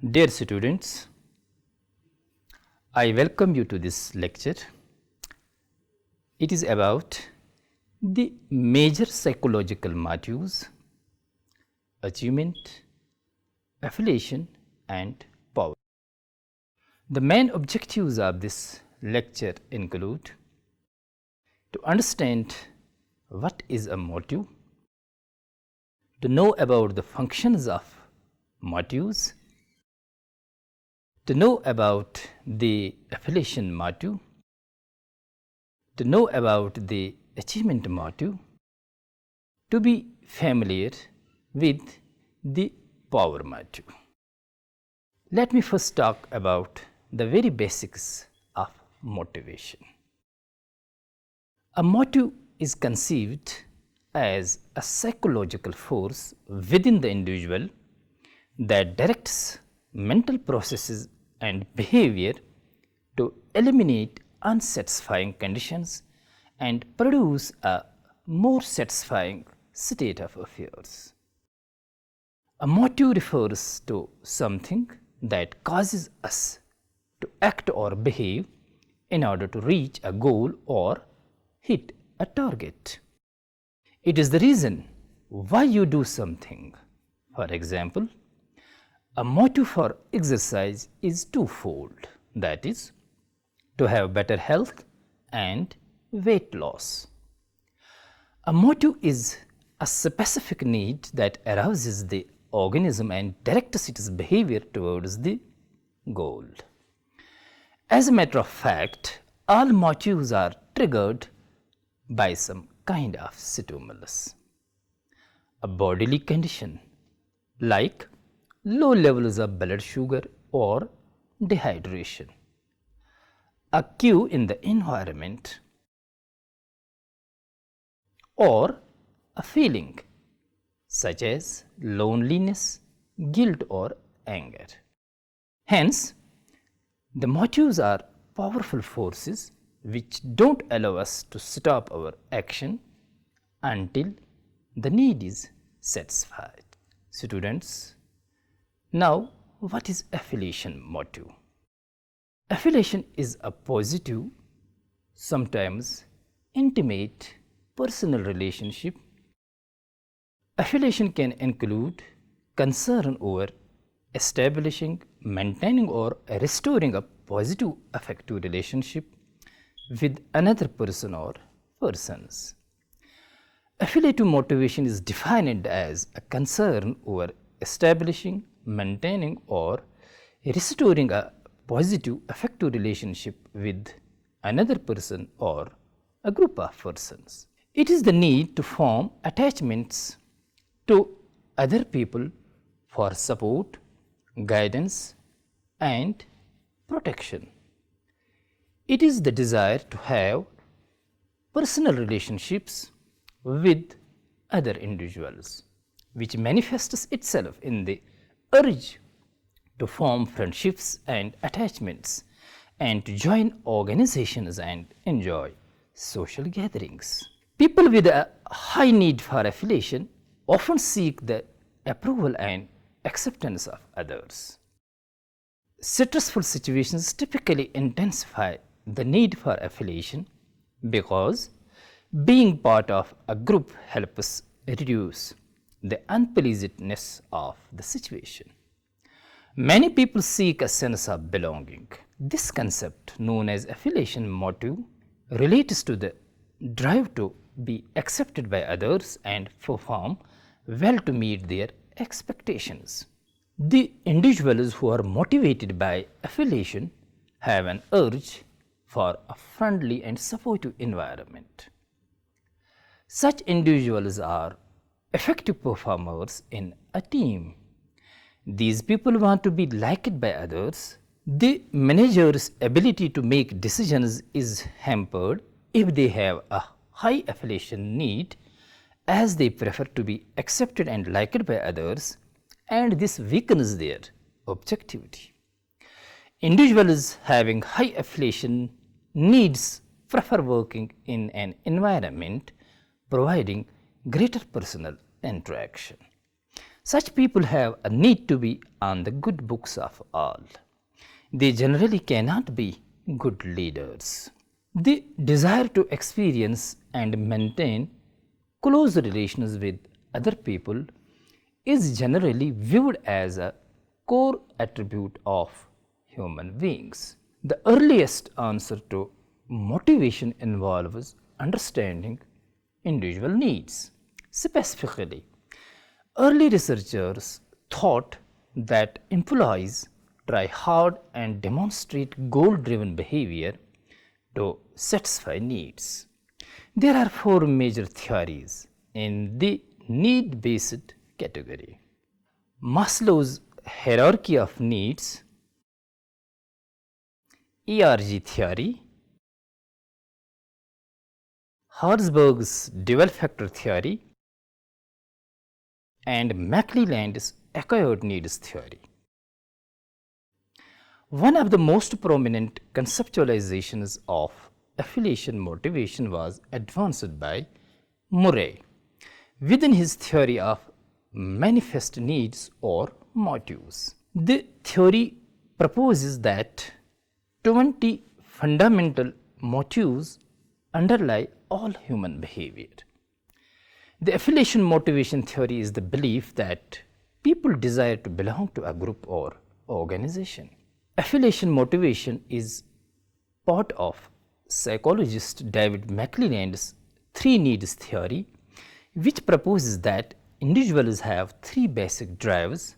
Dear students, I welcome you to this lecture. It is about the major psychological motives, achievement, affiliation and power. The main objectives of this lecture include to understand what is a motive, to know about the functions of motives, to know about the affiliation motive, to know about the achievement motive, to be familiar with the power motive. Let me first talk about the very basics of motivation. A motive is conceived as a psychological force within the individual that directs mental processes and behavior to eliminate unsatisfying conditions and produce a more satisfying state of affairs. A motive refers to something that causes us to act or behave in order to reach a goal or hit a target. It is the reason why you do something. For example, a motive for exercise is twofold, that is, to have better health and weight loss. A motive is a specific need that arouses the organism and directs its behavior towards the goal. As a matter of fact, all motives are triggered by some kind of stimulus. A bodily condition like low levels of blood sugar or dehydration, a cue in the environment, or a feeling such as loneliness, guilt or anger. Hence, the motives are powerful forces which don't allow us to stop our action until the need is satisfied. Students, now what is affiliation motive? Affiliation is a positive, sometimes intimate personal relationship. Affiliation can include concern over establishing, maintaining or restoring a positive affective relationship with another person or persons. Affiliative motivation is defined as a concern over establishing, maintaining or restoring a positive affective relationship with another person or a group of persons. It is the need to form attachments to other people for support, guidance and protection. It is the desire to have personal relationships with other individuals, which manifests itself in the urge to form friendships and attachments and to join organizations and enjoy social gatherings. People with a high need for affiliation often seek the approval and acceptance of others. Stressful situations typically intensify the need for affiliation because being part of a group helps reduce the unpleasantness of the situation. Many people seek a sense of belonging. This concept, known as affiliation motive, relates to the drive to be accepted by others and perform well to meet their expectations. The individuals who are motivated by affiliation have an urge for a friendly and supportive environment. Such individuals are effective performers in a team. These people want to be liked by others. The manager's ability to make decisions is hampered if they have a high affiliation need, as they prefer to be accepted and liked by others, and this weakens their objectivity. Individuals having high affiliation needs prefer working in an environment providing greater personal interaction. Such people have a need to be on the good books of all. They generally cannot be good leaders. The desire to experience and maintain close relations with other people is generally viewed as a core attribute of human beings. The earliest answer to motivation involves understanding individual needs. Specifically, early researchers thought that employees try hard and demonstrate goal driven behavior to satisfy needs. There are four major theories in the need based category: Maslow's hierarchy of needs, ERG theory, Herzberg's dual factor theory, and McClelland's acquired needs theory. One of the most prominent conceptualizations of affiliation motivation was advanced by Murray within his theory of manifest needs or motives. The theory proposes that 20 fundamental motives underlie all human behavior. The affiliation motivation theory is the belief that people desire to belong to a group or organization. Affiliation motivation is part of psychologist David McClelland's three needs theory, which proposes that individuals have three basic drives,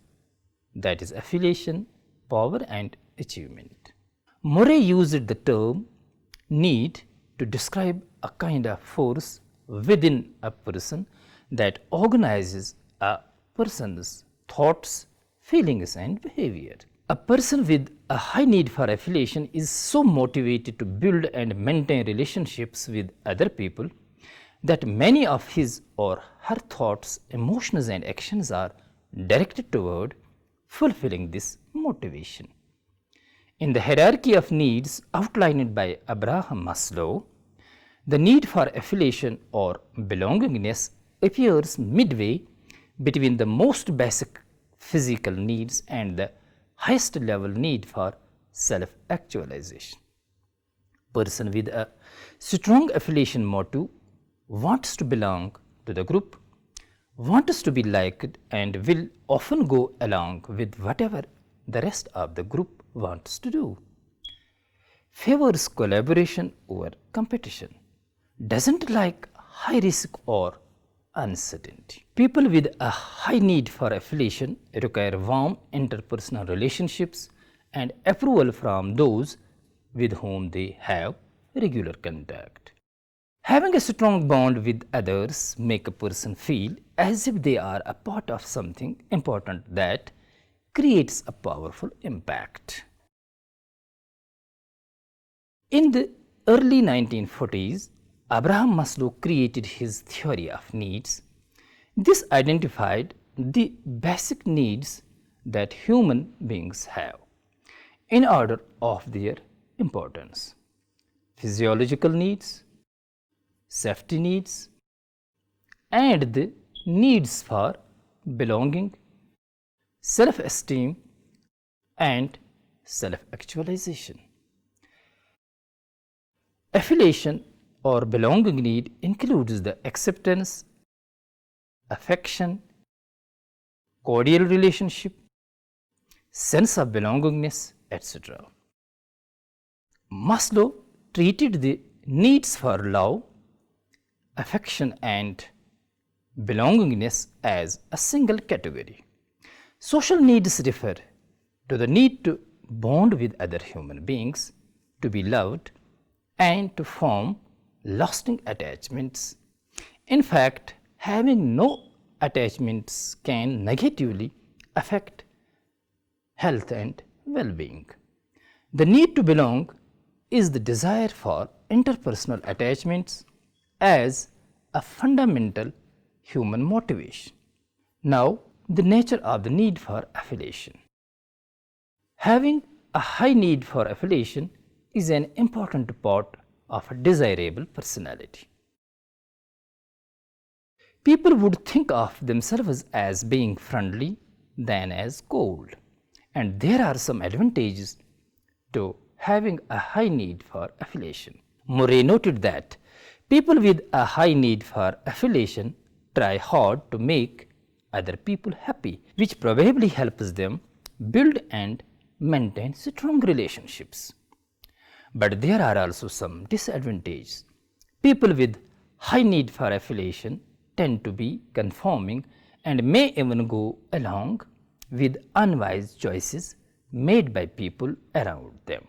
that is affiliation, power and achievement. Murray used the term need to describe a kind of force within a person that organizes a person's thoughts, feelings and behavior. A person with a high need for affiliation is so motivated to build and maintain relationships with other people that many of his or her thoughts, emotions and actions are directed toward fulfilling this motivation. In the hierarchy of needs outlined by Abraham Maslow, the need for affiliation or belongingness appears midway between the most basic physical needs and the highest level need for self-actualization. Person with a strong affiliation motive wants to belong to the group, wants to be liked and will often go along with whatever the rest of the group wants to do. Favors collaboration over competition, doesn't like high risk or uncertainty. People with a high need for affiliation require warm interpersonal relationships and approval from those with whom they have regular contact. Having a strong bond with others make a person feel as if they are a part of something important that creates a powerful impact. In the early 1940s, Abraham Maslow created his theory of needs. This identified the basic needs that human beings have in order of their importance: physiological needs, safety needs, and the needs for belonging, self-esteem, and self-actualization. Affiliation or belonging need includes the acceptance, affection, cordial relationship, sense of belongingness, etc. Maslow treated the needs for love, affection and belongingness as a single category. Social needs refer to the need to bond with other human beings, to be loved and to form lasting attachments. In fact, having no attachments can negatively affect health and well-being. The need to belong is the desire for interpersonal attachments as a fundamental human motivation. Now, the nature of the need for affiliation. Having a high need for affiliation is an important part of a desirable personality. people would think of themselves as being friendly than as cold. And there are some advantages to having a high need for affiliation. Murray noted that people with a high need for affiliation try hard to make other people happy, which probably helps them build and maintain strong relationships. But there are also some disadvantages. People with high need for affiliation tend to be conforming and may even go along with unwise choices made by people around them.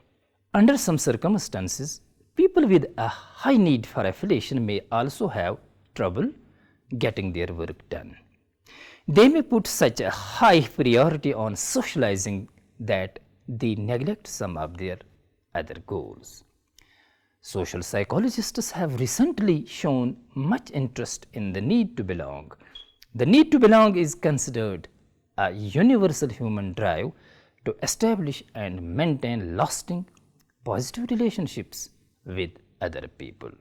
Under some circumstances, people with a high need for affiliation may also have trouble getting their work done. They may put such a high priority on socializing that they neglect some of their other goals. Social psychologists have recently shown much interest in the need to belong. The need to belong is considered a universal human drive to establish and maintain lasting positive relationships with other people.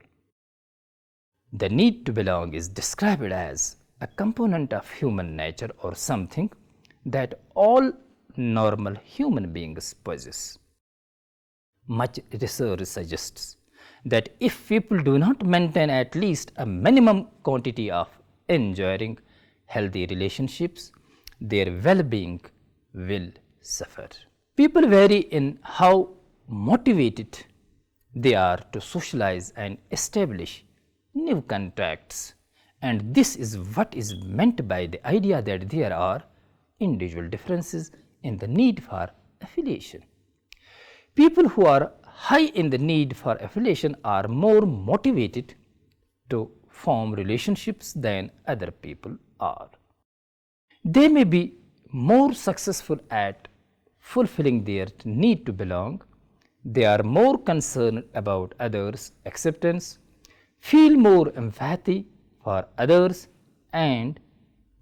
The need to belong is described as a component of human nature or something that all normal human beings possess. Much research suggests that if people do not maintain at least a minimum quantity of enjoying healthy relationships, their well-being will suffer. People vary in how motivated they are to socialize and establish new contacts, and this is what is meant by the idea that there are individual differences in the need for affiliation. People who are high in the need for affiliation are more motivated to form relationships than other people are. They may be more successful at fulfilling their need to belong. They are more concerned about others' acceptance, feel more empathy for others, and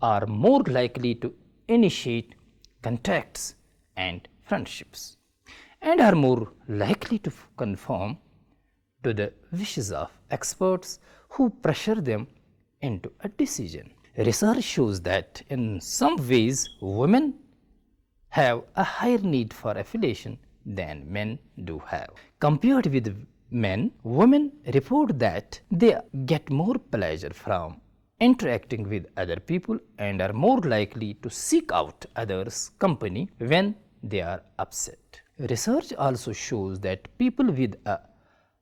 are more likely to initiate contacts and friendships, and are more likely to conform to the wishes of experts who pressure them into a decision. Research shows that in some ways women have a higher need for affiliation than men do have. Compared with men, women report that they get more pleasure from interacting with other people and are more likely to seek out others' company when they are upset. Research also shows that people with a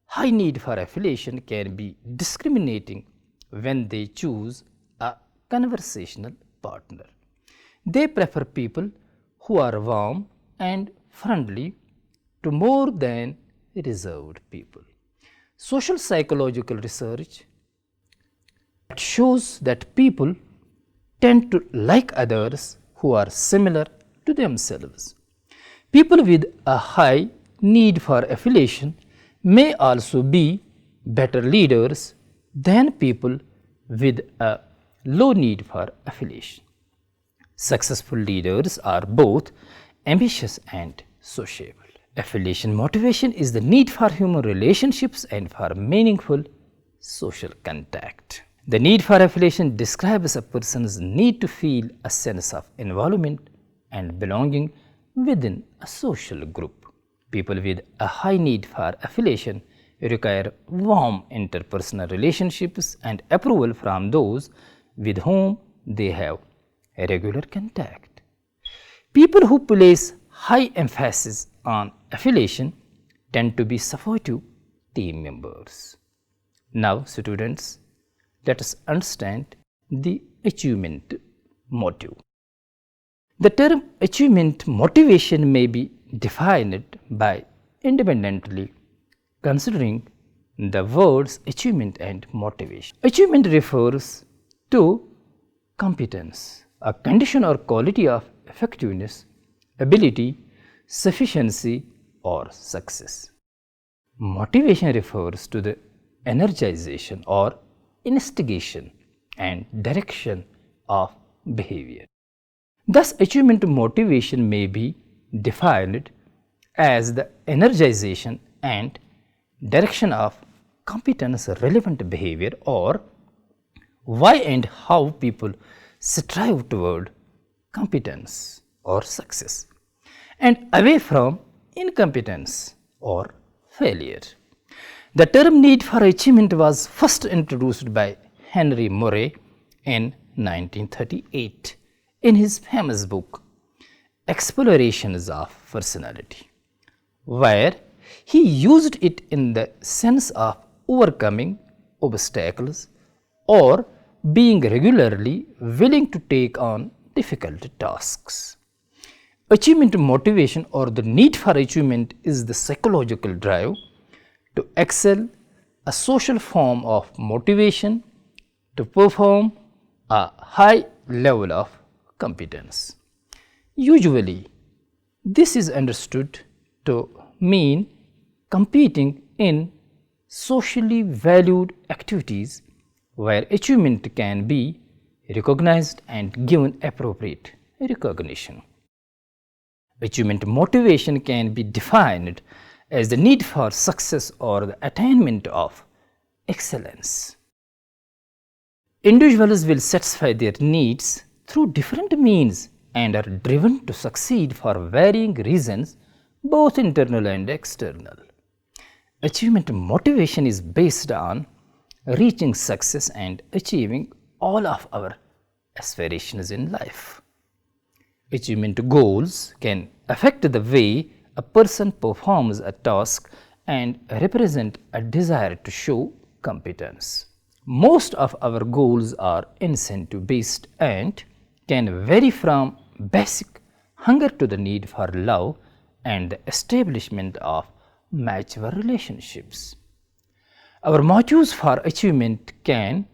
high need for affiliation can be discriminating when they choose a conversational partner. They prefer people who are warm and friendly to more than reserved people. Social psychological research shows that people tend to like others who are similar to themselves. People with a high need for affiliation may also be better leaders than people with a low need for affiliation. Successful leaders are both ambitious and sociable. Affiliation motivation is the need for human relationships and for meaningful social contact. The need for affiliation describes a person's need to feel a sense of involvement and belonging within a social group. People with a high need for affiliation require warm interpersonal relationships and approval from those with whom they have a regular contact. People who place high emphasis on affiliation tend to be supportive team members. Now, students, let us understand the achievement motive. The term achievement motivation may be defined by independently considering the words achievement and motivation. Achievement refers to competence, a condition or quality of effectiveness, ability, sufficiency, or success. Motivation refers to the energization or instigation and direction of behavior. Thus, achievement motivation may be defined as the energization and direction of competence relevant behavior, or why and how people strive toward competence or success and away from incompetence or failure. The term need for achievement was first introduced by Henry Moray in 1938 in his famous book Explorations of Personality, where he used it in the sense of overcoming obstacles or being regularly willing to take on difficult tasks. Achievement motivation or the need for achievement is the psychological drive to excel, a social form of motivation to perform a high level of competence. Usually, this is understood to mean competing in socially valued activities where achievement can be recognized and given appropriate recognition. Achievement motivation can be defined as the need for success or the attainment of excellence. Individuals will satisfy their needs through different means and are driven to succeed for varying reasons, both internal and external. Achievement motivation is based on reaching success and achieving all of our aspirations in life. Achievement goals can affect the way a person performs a task and represent a desire to show competence. Most of our goals are incentive based and can vary from basic hunger to the need for love and the establishment of mature relationships. Our motives for achievement can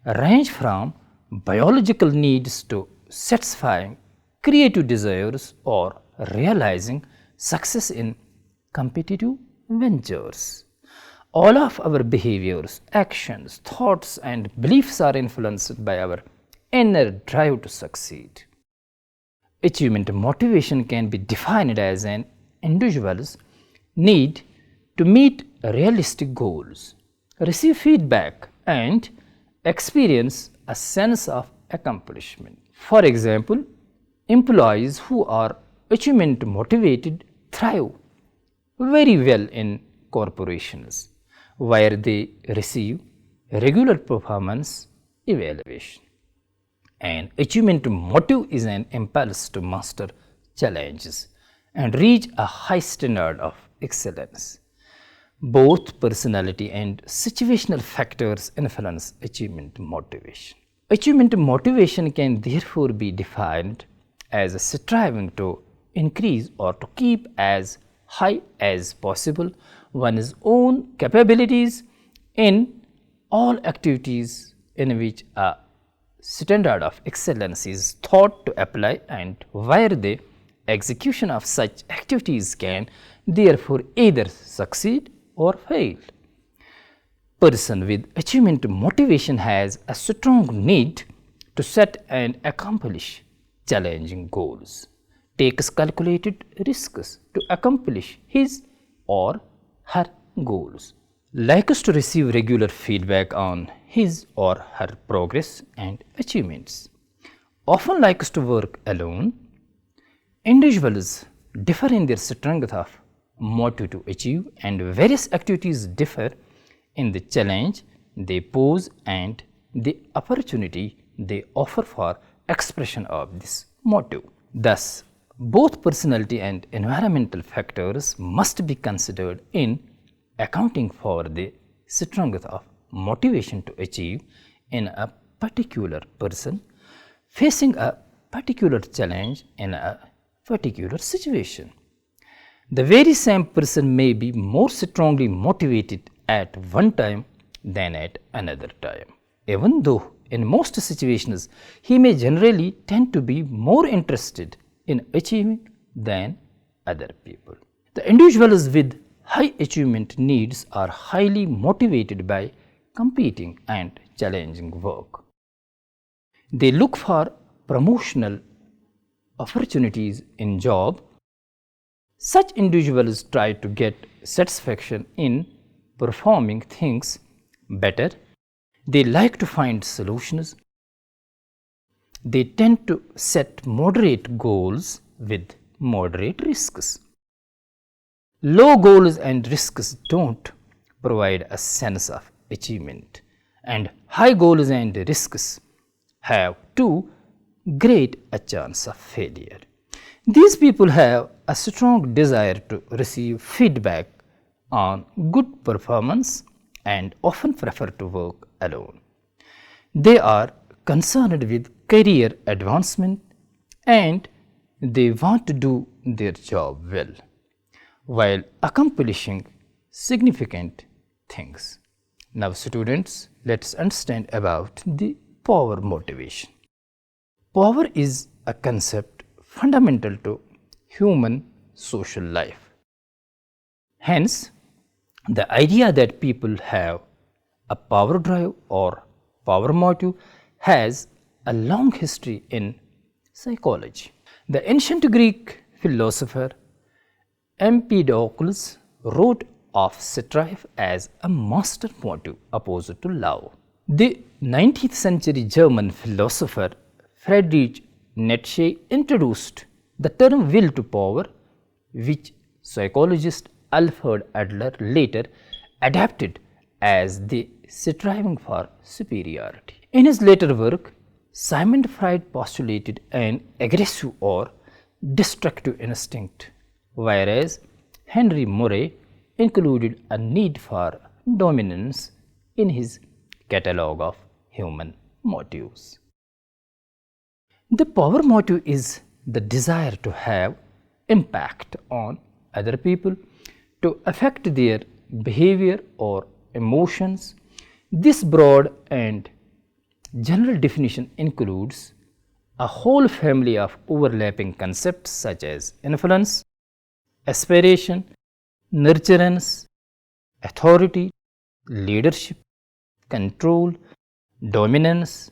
range from biological needs to satisfying creative desires or realizing success in competitive ventures. All of our behaviors, actions, thoughts, and beliefs are influenced by our inner drive to succeed. Achievement motivation can be defined as an individual's need to meet realistic goals, receive feedback, and experience a sense of accomplishment. For example, employees who are achievement motivated thrive very well in corporations where they receive regular performance evaluation. An achievement motive is an impulse to master challenges and reach a high standard of excellence. Both personality and situational factors influence achievement motivation. Achievement motivation can therefore be defined as a striving to increase or to keep as high as possible one's own capabilities in all activities in which a standard of excellence is thought to apply and where the execution of such activities can therefore either succeed or fail. Person with achievement motivation has a strong need to set and accomplish challenging goals, takes calculated risks to accomplish his or her goals, likes to receive regular feedback on his or her progress and achievements, often likes to work alone. Individuals differ in their strength of motive to achieve, and various activities differ in the challenge they pose and the opportunity they offer for expression of this motive. Thus, both personality and environmental factors must be considered in accounting for the strength of motivation to achieve in a particular person facing a particular challenge in a particular situation. The very same person may be more strongly motivated at one time than at another time, even though in most situations he may generally tend to be more interested in achieving than other people. The individuals with high achievement needs are highly motivated by competing and challenging work. They look for promotional opportunities in job. Such individuals try to get satisfaction in performing things better, They like to find solutions. They tend to set moderate goals with moderate risks. Low goals and risks don't provide a sense of achievement, and high goals and risks have too great a chance of failure. These people have a strong desire to receive feedback on good performance and often prefer to work alone. They are concerned with career advancement and they want to do their job well while accomplishing significant things. Now students, let's understand about the power motivation. Power is a concept fundamental to human social life. Hence, the idea that people have a power drive or power motive has a long history in psychology. The ancient Greek philosopher Empedocles wrote of strife as a master motive opposed to love. The 19th century German philosopher Friedrich Nietzsche introduced the term will to power, which psychologist Alfred Adler later adapted as the striving for superiority. In his later work, Sigmund Freud postulated an aggressive or destructive instinct, whereas Henry Murray included a need for dominance in his catalogue of human motives. The power motive is the desire to have impact on other people, to affect their behavior or emotions. This broad and general definition includes a whole family of overlapping concepts such as influence, aspiration, nurturance, authority, leadership, control, dominance,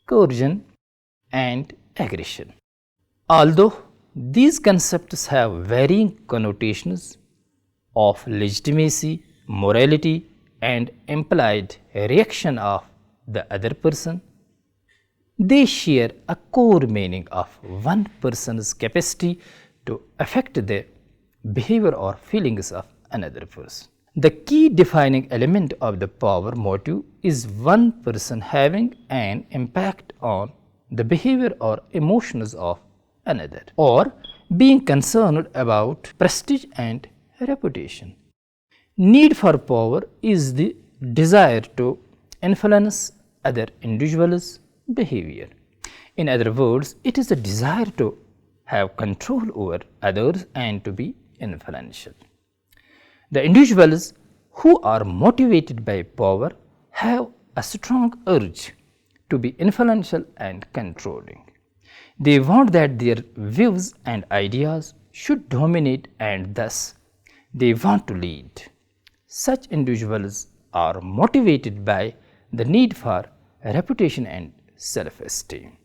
coercion, and aggression. Although these concepts have varying connotations of legitimacy, morality, and implied reaction of the other person, they share a core meaning of one person's capacity to affect the behavior or feelings of another person. The key defining element of the power motive is one person having an impact on the behavior or emotions of another, or being concerned about prestige and reputation. Need for power is the desire to influence other individuals' behavior. In other words, it is the desire to have control over others and to be influential. The individuals who are motivated by power have a strong urge to be influential and controlling. They want that their views and ideas should dominate and thus they want to lead. Such individuals are motivated by the need for reputation and self-esteem.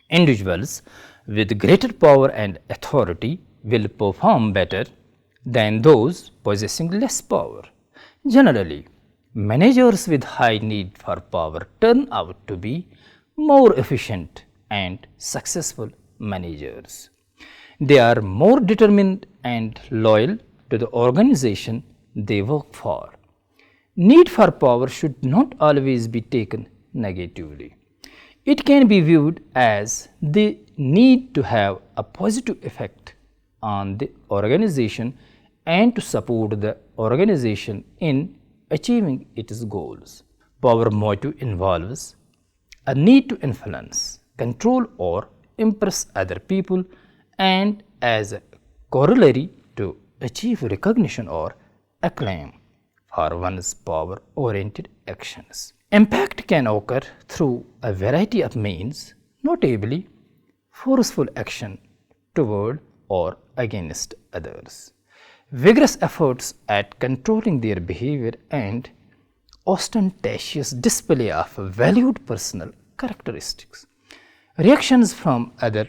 Individuals with greater power and authority will perform better than those possessing less power. Generally, managers with high need for power turn out to be more efficient and successful managers. They are more determined and loyal to the organization they work for. Need for power should not always be taken negatively. It can be viewed as the need to have a positive effect on the organization and to support the organization in achieving its goals. Power motive involves a need to influence, control, or impress other people, and as a corollary to achieve recognition or acclaim for one's power oriented actions. Impact can occur through a variety of means, notably forceful action toward or against others, vigorous efforts at controlling their behavior, and ostentatious display of valued personal characteristics. Reactions from other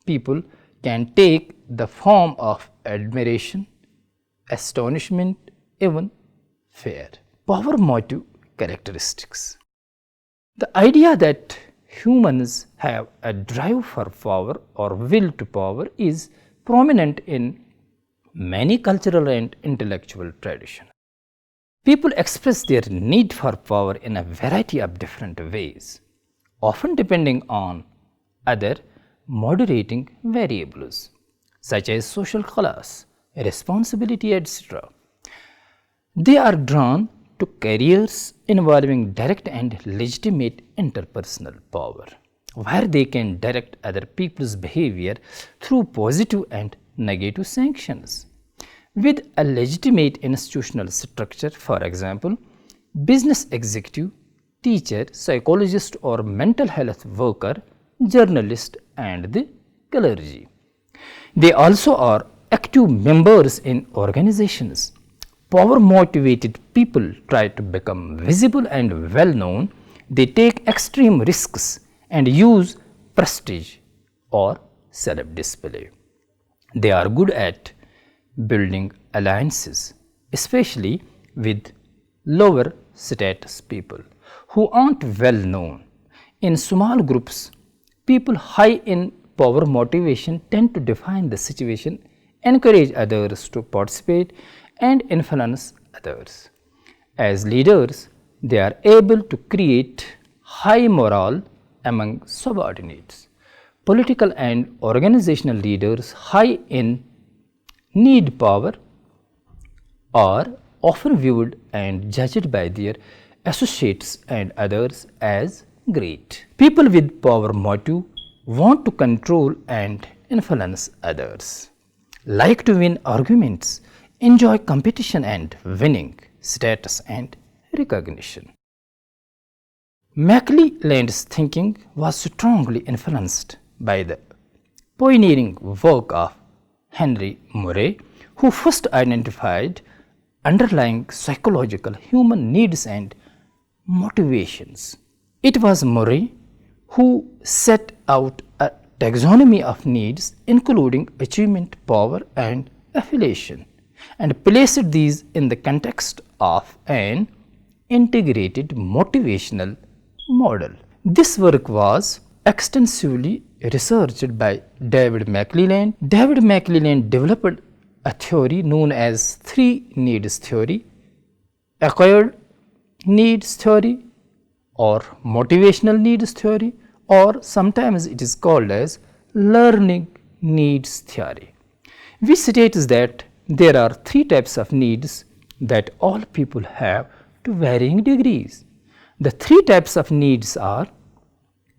people can take the form of admiration, astonishment, even fear. Power motive characteristics. The idea that humans have a drive for power or will to power is prominent in many cultural and intellectual traditions. People express their need for power in a variety of different ways, often depending on other moderating variables such as social class, responsibility, etc. They are drawn to careers involving direct and legitimate interpersonal power, where they can direct other people's behavior through positive and negative sanctions. With a legitimate institutional structure, for example, business executive, teacher, psychologist, or mental health worker, journalist, and the clergy. They also are active members in organizations. Power motivated people try to become visible and well known. They take extreme risks and use prestige or self display. They are good at building alliances, especially with lower status people who aren't well known. In small groups, people high in power motivation tend to define the situation, encourage others to participate, and influence others. As leaders, they are able to create high morale among subordinates. Political and organizational leaders high in need power are often viewed and judged by their associates and others as great. People with power motive want to control and influence others, like to win arguments, enjoy competition and winning, status and recognition. McClelland's thinking was strongly influenced by the pioneering work of Henry Murray, who first identified underlying psychological human needs and motivations. It was Murray who set out a taxonomy of needs, including achievement, power, and affiliation, and placed these in the context of an integrated motivational model. This work was extensively researched by David McClelland. David McClelland developed a theory known as three needs theory, acquired needs theory, or motivational needs theory, or sometimes it is called as learning needs theory, which states that there are three types of needs that all people have to varying degrees. The three types of needs are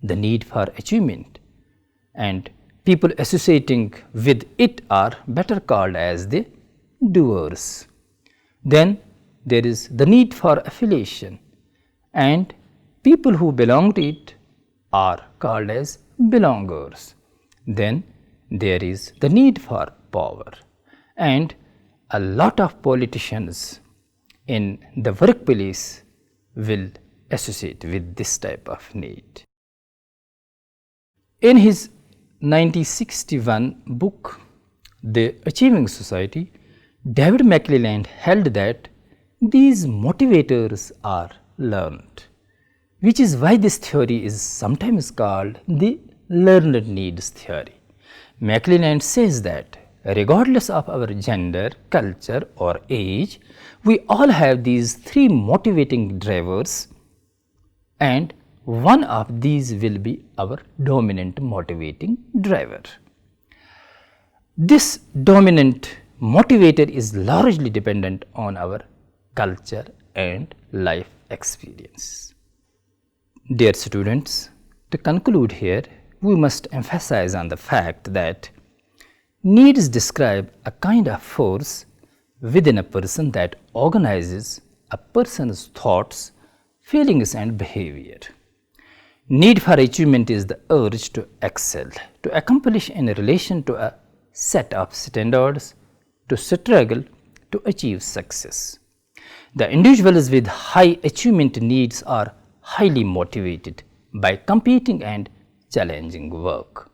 the need for achievement, and people associating with it are better called as the doers. Then there is the need for affiliation, and people who belong to it are called as belongers. Then there is the need for power, and a lot of politicians in the workplace will associate with this type of need. In his 1961 book, The Achieving Society, David McClelland held that these motivators are learned, which is why this theory is sometimes called the learned needs theory. McClelland says that regardless of our gender, culture, or age, we all have these three motivating drivers, and one of these will be our dominant motivating driver. This dominant motivator is largely dependent on our culture and life experience. Dear students, to conclude here, we must emphasize on the fact that needs describe a kind of force within a person that organizes a person's thoughts, feelings, and behavior. Need for achievement is the urge to excel, to accomplish in relation to a set of standards, to struggle to achieve success. The individuals with high achievement needs are highly motivated by competing and challenging work.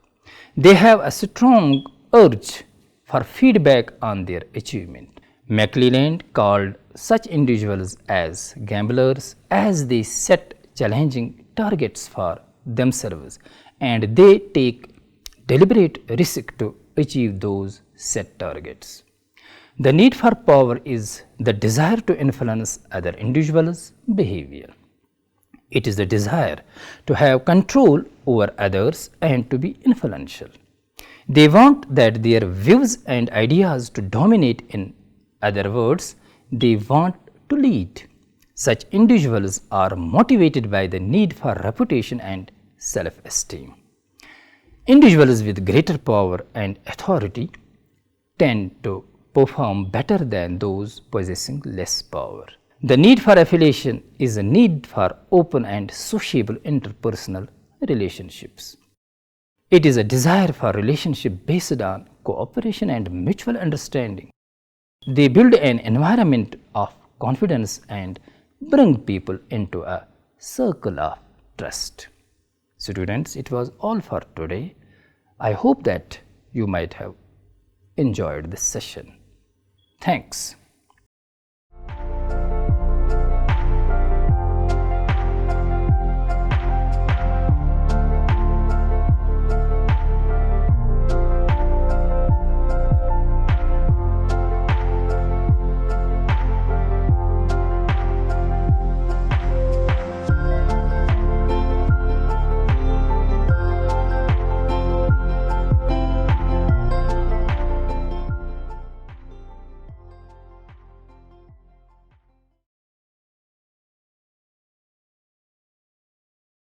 They have a strong urge for feedback on their achievement. McClelland called such individuals as gamblers as they set challenging targets for themselves and they take deliberate risk to achieve those set targets. The need for power is the desire to influence other individuals' behavior. It is the desire to have control over others and to be influential. They want that their views and ideas to dominate. In other words, they want to lead. Such individuals are motivated by the need for reputation and self-esteem. Individuals with greater power and authority tend to perform better than those possessing less power. The need for affiliation is a need for open and sociable interpersonal relationships. It is a desire for relationship based on cooperation and mutual understanding. They build an environment of confidence and bring people into a circle of trust. Students, it was all for today. I hope that you might have enjoyed this session. Thanks.